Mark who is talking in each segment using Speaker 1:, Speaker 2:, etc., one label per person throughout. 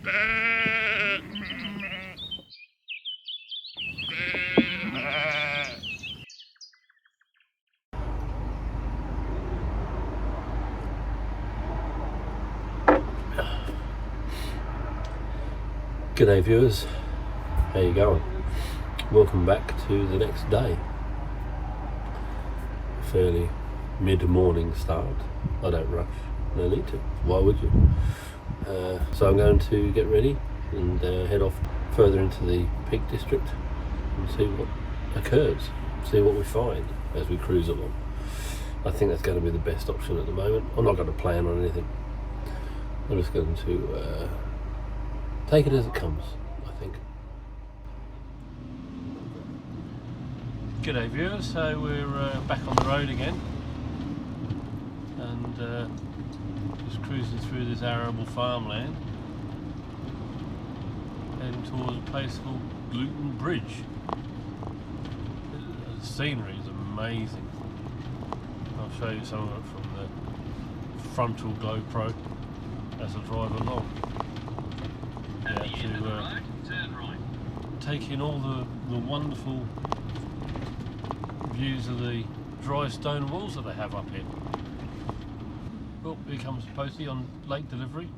Speaker 1: G'day viewers, how you going? Welcome back to the next day. Fairly mid-morning start. I don't rush, no need to, why would you? So I'm going to get ready and head off further into the Peak District and see what occurs, see what we find as we cruise along. I think that's going to be the best option at the moment. I'm not going to plan on anything. I'm just going to take it as it comes, I think. G'day viewers, so we're back on the road again and just cruising through this arable farmland heading towards a place called Gluten Bridge. The scenery is amazing. I'll show you some of it from the frontal GoPro as I drive along. Take in all the wonderful views of the dry stone walls that they have up here. Oh, here comes Posty on late delivery.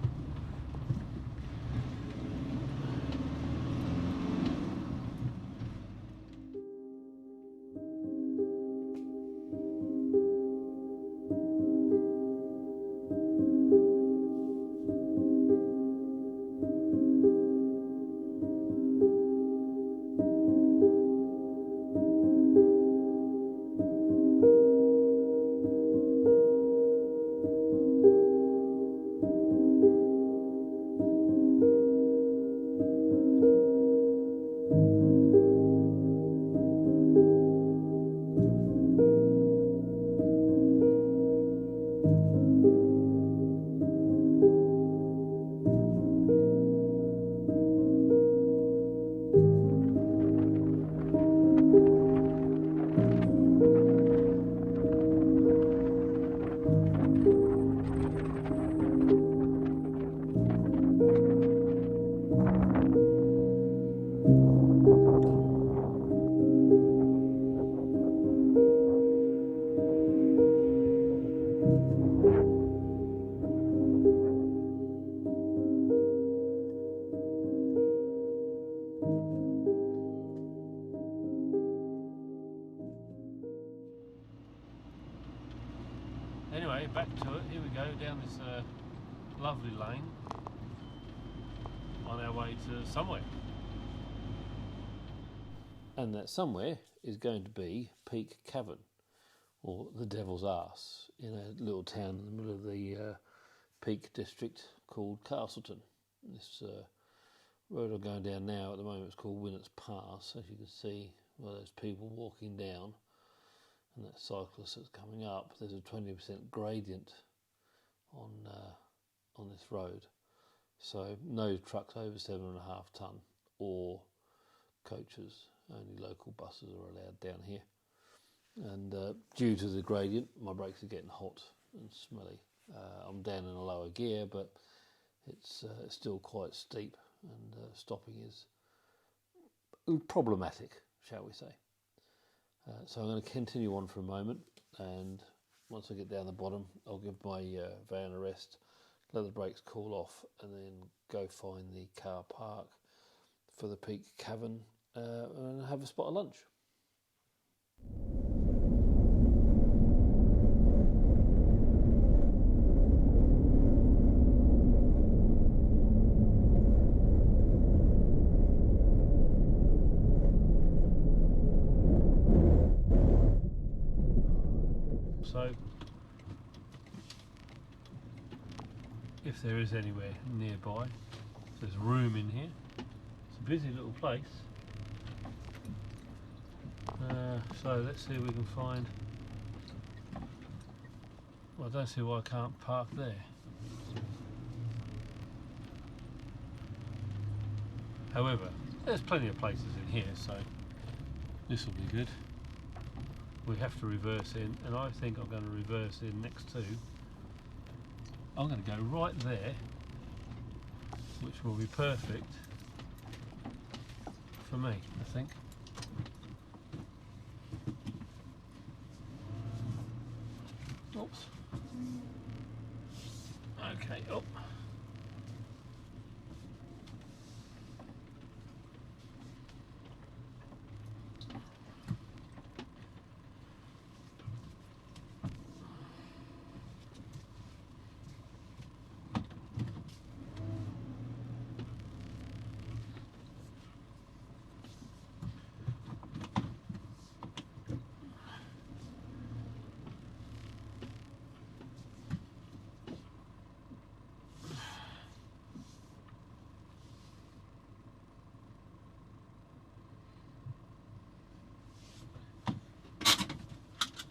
Speaker 1: Anyway, back to it. Here we go, down this lovely lane on our way to somewhere. And that somewhere is going to be Peak Cavern, or the Devil's Arse, in a little town in the middle of the Peak District called Castleton. This road I'm going down now at the moment is called Winnett's Pass. As you can see, well, there's people walking down and that cyclist that's coming up. There's a 20% gradient on this road, so no trucks over 7.5 tonne or coaches. Only local buses are allowed down here, and due to the gradient my brakes are getting hot and smelly. I'm down in a lower gear, but it's still quite steep, and stopping is problematic, shall we say. So I'm going to continue on for a moment, and once I get down the bottom I'll give my van a rest, let the brakes cool off, and then go find the car park for the Peak Cavern and have a spot of lunch. So, if there is anywhere nearby, there's room in here. It's a busy little place. So let's see if we can find. Well, I don't see why I can't park there. However, there's plenty of places in here, so this will be good. We have to reverse in, and I think I'm going to reverse in next to. I'm going to go right there which will be perfect for me, I think. Oops. Okay, up.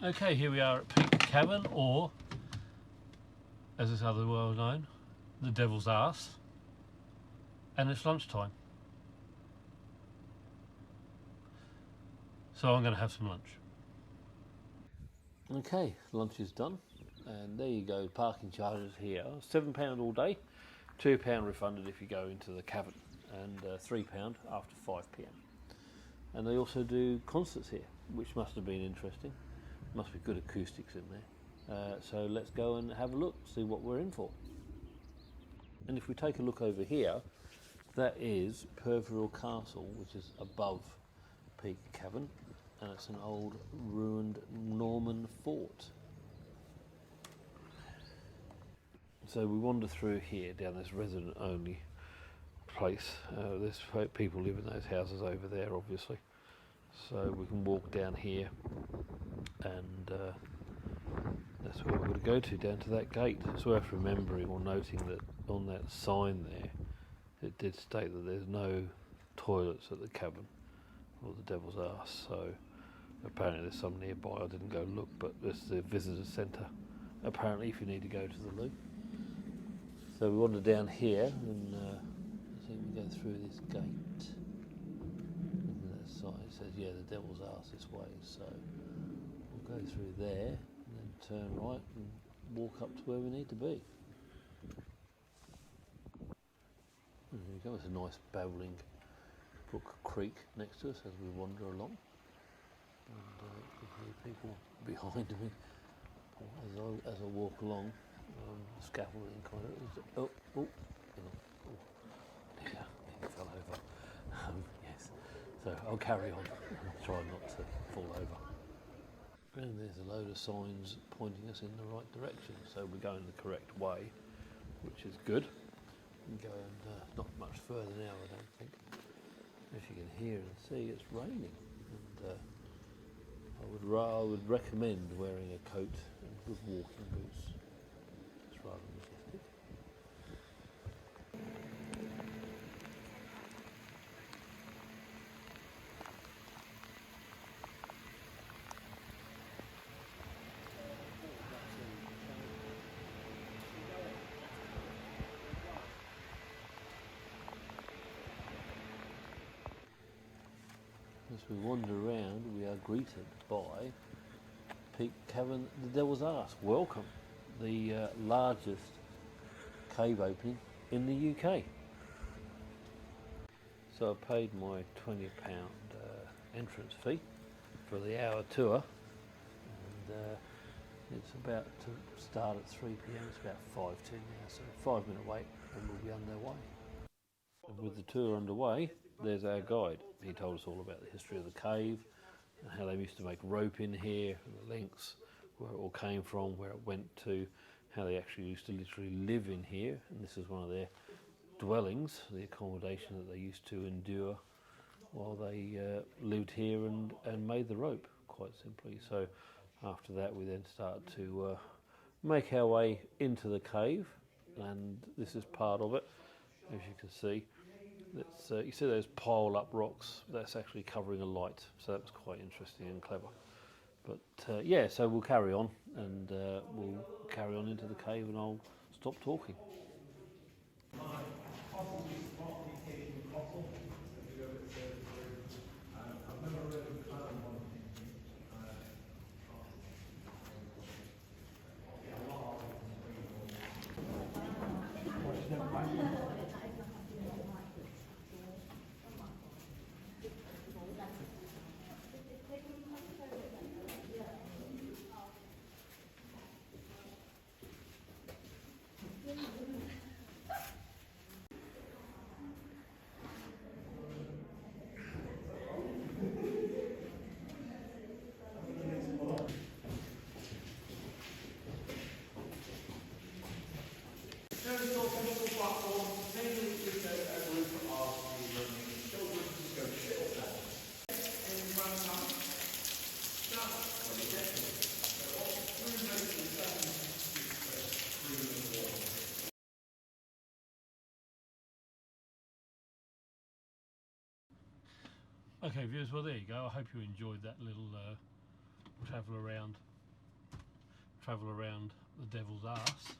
Speaker 1: Okay, here we are at Peak Cavern, or as it's otherwise well known, the Devil's Arse, and it's lunchtime. So I'm going to have some lunch. Okay, lunch is done, and there you go. Parking charges here: £7 all day, £2 refunded if you go into the cavern, and £3 after 5 p.m. And they also do concerts here, which must have been interesting. Must be good acoustics in there. So let's go and have a look, see what we're in for. And if we take a look over here, that is Perveril Castle, which is above Peak Cavern, and it's an old ruined Norman fort. So we wander through here down this resident only place. There's people live in those houses over there, obviously. So we can walk down here, and that's where we're going to go to, down to that gate. It's worth remembering or noting that on that sign there, it did state that there's no toilets at the cavern or the Devil's Arse. So apparently there's some nearby. I didn't go look, but it's the visitor centre, apparently, if you need to go to the loo. So we wander down here, and I think we go through this gate. And that sign says, yeah, the Devil's Arse this way. So we'll go through there, and then turn right and walk up to where we need to be. And there you go. There's a nice babbling brook creek next to us as we wander along. And you can hear people behind me as I walk along. Scaffolding kind of. Oh, yeah, it fell over. Yes, so I'll carry on and try not to fall over. And there's a load of signs pointing us in the right direction, so we're going the correct way, which is good. We're going not much further now, I don't think. As you can hear and see, it's raining, and I would recommend wearing a coat and good walking boots. It's rather majestic. As we wander around, we are greeted by Peak Cavern, the Devil's Arse. Welcome, the largest cave opening in the UK. So I paid my £20 entrance fee for the hour tour, and it's about to start at 3 p.m. It's about 5 to now, so 5-minute wait and we'll be underway. And with the tour underway, there's our guide. He told us all about the history of the cave and how they used to make rope in here, and the links, where it all came from, where it went to, how they actually used to literally live in here. And this is one of their dwellings, the accommodation that they used to endure while they lived here and made the rope, quite simply. So after that we then start to make our way into the cave, and this is part of it. As you can see, that's, you see those piled up rocks, that's actually covering a light, so that was quite interesting and clever. But yeah, so we'll carry on, and we'll carry on into the cave, and I'll stop talking. Okay viewers, well there you go. I hope you enjoyed that little travel around the devil's arse.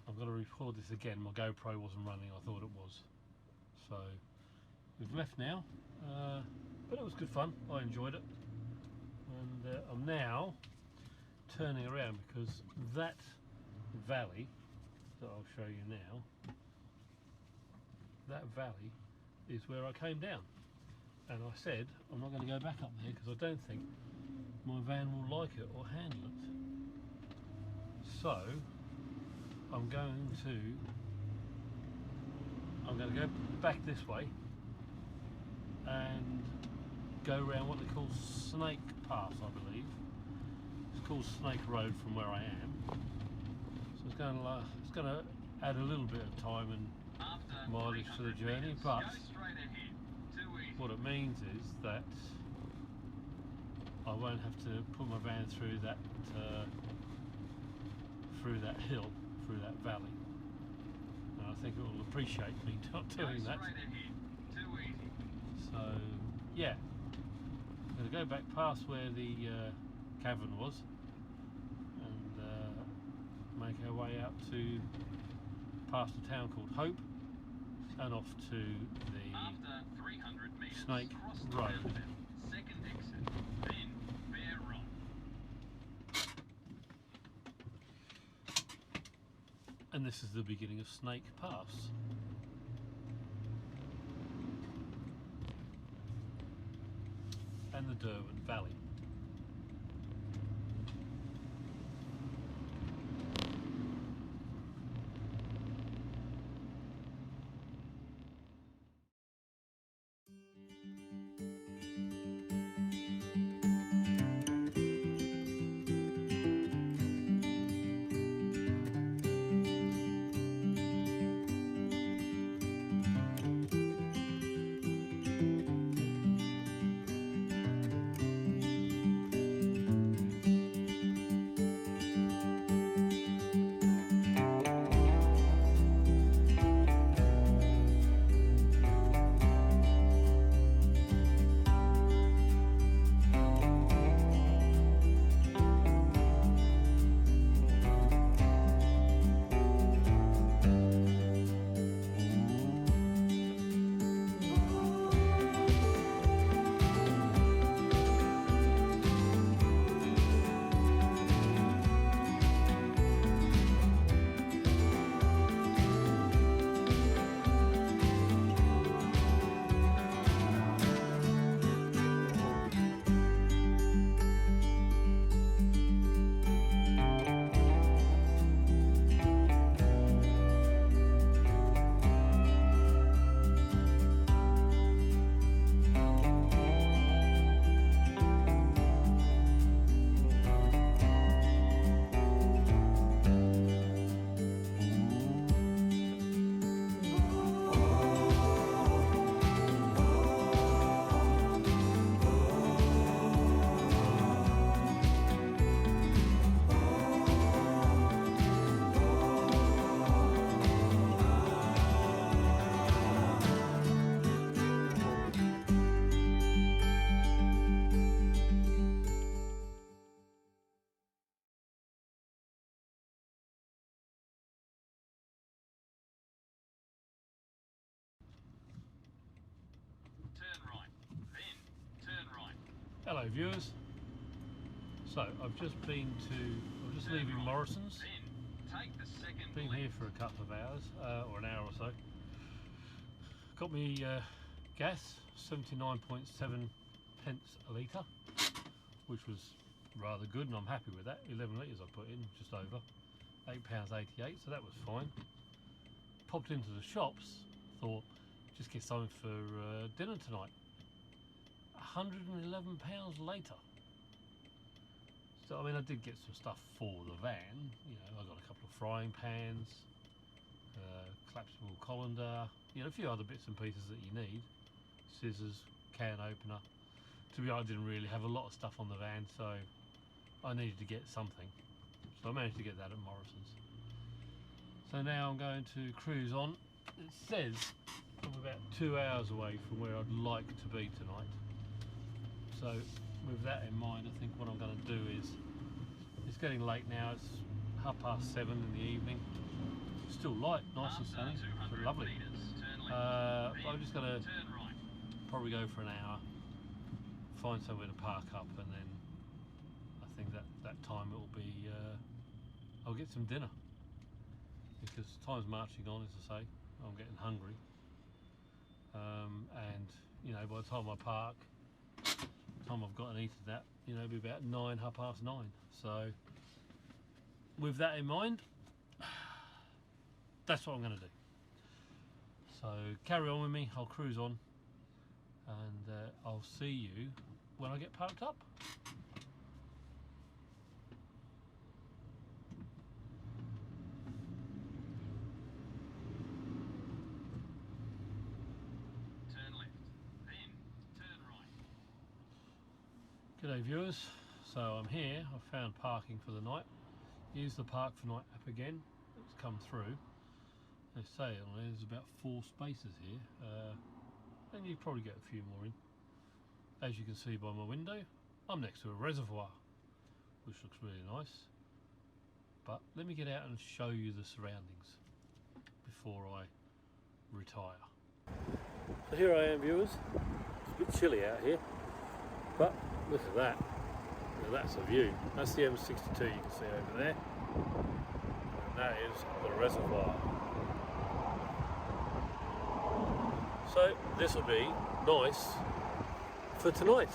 Speaker 1: I've got to record this again. My GoPro wasn't running, I thought it was. So we've left now, but it was good fun. I enjoyed it, and I'm now turning around because that valley that I'll show you now, that valley is where I came down, and I said I'm not going to go back up there because I don't think my van will like it or handle it. So I'm going to go back this way and go around what they call Snake Pass, I believe. It's called Snake Road from where I am. So it's going to add a little bit of time and mileage to the journey, but what it means is that I won't have to put my van through that hill, through that valley. And I think it will appreciate me not doing that. So yeah, I'm going to go back past where the cavern was and make our way out to past a town called Hope and off to the Snake Road.
Speaker 2: Second exit, then bear right.
Speaker 1: And this is the beginning of Snake Pass. And the Derwent Valley.
Speaker 2: Turn right, then turn right.
Speaker 1: Hello viewers. So I've just leaving
Speaker 2: right,
Speaker 1: Morrison's.
Speaker 2: Then take the second
Speaker 1: Been
Speaker 2: left.
Speaker 1: here for a couple of hours, or an hour or so. Got me gas, 79.7 pence a litre, which was rather good, and I'm happy with that. 11 litres I put in, just over £8.88, so that was fine. Popped into the shops, thought just get something for dinner tonight. £111 later. So I mean, I did get some stuff for the van. You know, I got a couple of frying pans, collapsible colander, you know, a few other bits and pieces that you need. Scissors, can opener. To be honest, I didn't really have a lot of stuff on the van, so I needed to get something. So I managed to get that at Morrison's. So now I'm going to cruise on. It says I'm about 2 hours away from where I'd like to be tonight. So with that in mind, I think what I'm going to do is, it's getting late now, it's 7:30 in the evening. Still light, nice and sunny, so lovely. I'm just going to
Speaker 2: Turn right.
Speaker 1: probably go for an hour, find somewhere to park up, and then I think that time it will be, I'll get some dinner, because time's marching on, as I say. I'm getting hungry, and you know, by the time I park, time I've got and eaten that, you know, it'll be about 9:30. So with that in mind, that's what I'm going to do. So carry on with me, I'll cruise on, and I'll see you when I get parked up.
Speaker 2: Turn left. Then turn right.
Speaker 1: G'day viewers, so I'm here, I've found parking for the night. Use the Park for Night app again, it's come through. They say there's about 4 spaces here, and you probably get a few more in. As you can see by my window, I'm next to a reservoir, which looks really nice. But let me get out and show you the surroundings before I retire. So here I am, viewers. It's a bit chilly out here, but look at that. Now that's a view. That's the M62 you can see over there, and that is the reservoir. So this will be nice for tonight.